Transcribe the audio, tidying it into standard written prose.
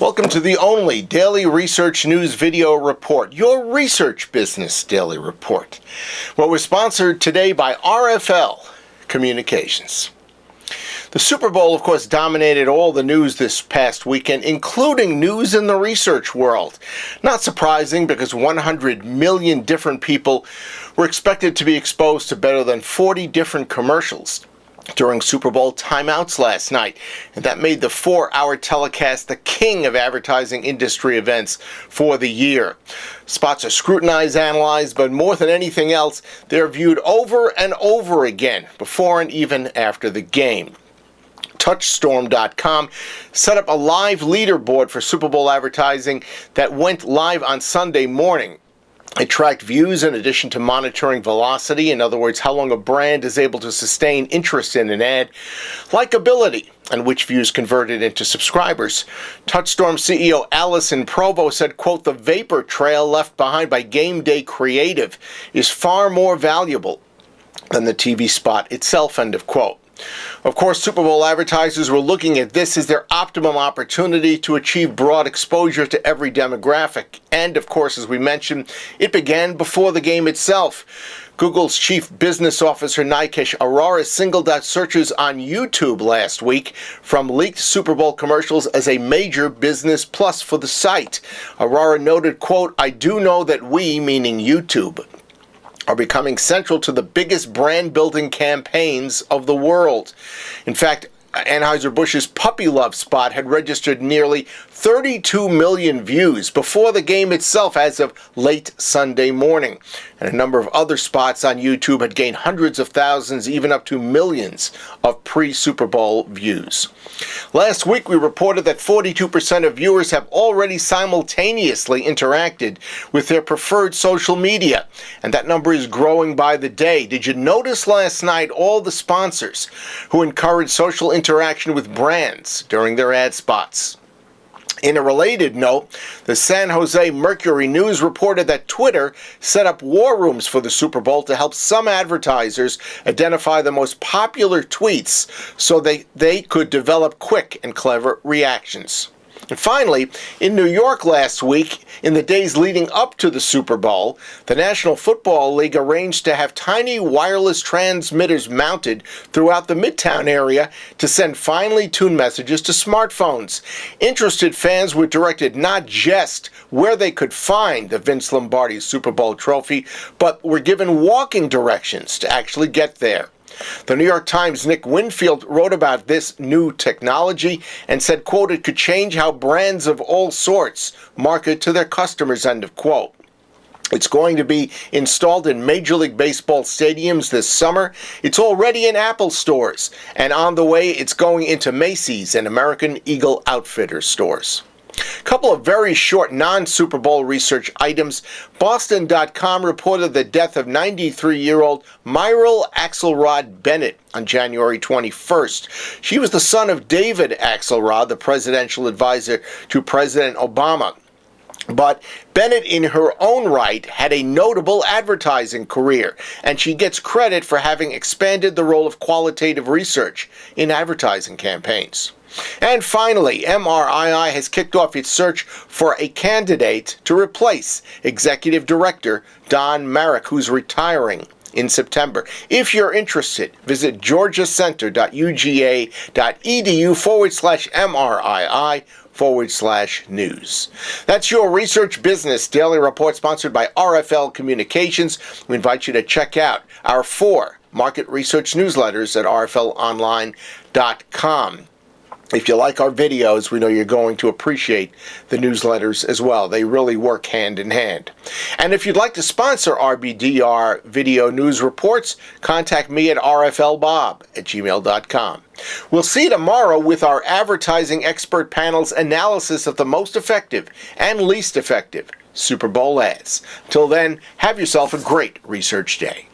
Welcome to the only daily research news video report, your research business daily report. Well, we're sponsored today by RFL Communications. The Super Bowl, of course, dominated all the news this past weekend, including news in the research world. Not surprising, because 100 million different people were expected to be exposed to better than 40 different commercials during Super Bowl timeouts last night, and that made the 4-hour telecast the king of advertising industry events for the year. Spots are scrutinized, analyzed, but more than anything else, they're viewed over and over again, before and even after the game. Touchstorm.com set up a live leaderboard for Super Bowl advertising that went live on Sunday morning. It tracked views in addition to monitoring velocity, in other words, how long a brand is able to sustain interest in an ad, likeability, and which views converted into subscribers. Touchstorm CEO Allison Provo said, quote, "The vapor trail left behind by game day creative is far more valuable than the TV spot itself," end of quote. Of course, Super Bowl advertisers were looking at this as their optimum opportunity to achieve broad exposure to every demographic. And, of course, as we mentioned, it began before the game itself. Google's chief business officer Nikesh Arora singled out searches on YouTube last week from leaked Super Bowl commercials as a major business plus for the site. Arora noted, quote, "I do know that we," meaning YouTube, "are becoming central to the biggest brand-building campaigns of the world." In fact, Anheuser-Busch's Puppy Love spot had registered nearly 32 million views before the game itself as of late Sunday morning. And a number of other spots on YouTube had gained hundreds of thousands, even up to millions of pre-Super Bowl views. Last week, we reported that 42% of viewers have already simultaneously interacted with their preferred social media, and that number is growing by the day. Did you notice last night all the sponsors who encouraged social interaction with brands during their ad spots? In a related note, the San Jose Mercury News reported that Twitter set up war rooms for the Super Bowl to help some advertisers identify the most popular tweets so they could develop quick and clever reactions. And finally, in New York last week, in the days leading up to the Super Bowl, the National Football League arranged to have tiny wireless transmitters mounted throughout the midtown area to send finely tuned messages to smartphones. Interested fans were directed not just where they could find the Vince Lombardi Super Bowl trophy, but were given walking directions to actually get there. The New York Times' Nick Winfield wrote about this new technology and said, quote, "It could change how brands of all sorts market to their customers," end of quote. It's going to be installed in Major League Baseball stadiums this summer. It's already in Apple stores, and on the way, it's going into Macy's and American Eagle Outfitters stores. A couple of very short non-Super Bowl research items. Boston.com reported the death of 93-year-old Myrtle Axelrod Bennett on January 21st. She was the son of David Axelrod, the presidential advisor to President Obama. But Bennett, in her own right, had a notable advertising career, and she gets credit for having expanded the role of qualitative research in advertising campaigns. And finally, MRII has kicked off its search for a candidate to replace Executive Director Don Merrick, who's retiring in September. If you're interested, visit georgiacenter.uga.edu/MRII/news. That's your Research Business Daily Report, sponsored by RFL Communications. We invite you to check out our 4 market research newsletters at rflonline.com. If you like our videos, we know you're going to appreciate the newsletters as well. They really work hand in hand. And if you'd like to sponsor RBDR Video News Reports, contact me at rflbob@gmail.com. We'll see you tomorrow with our advertising expert panel's analysis of the most effective and least effective Super Bowl ads. Till then, have yourself a great research day.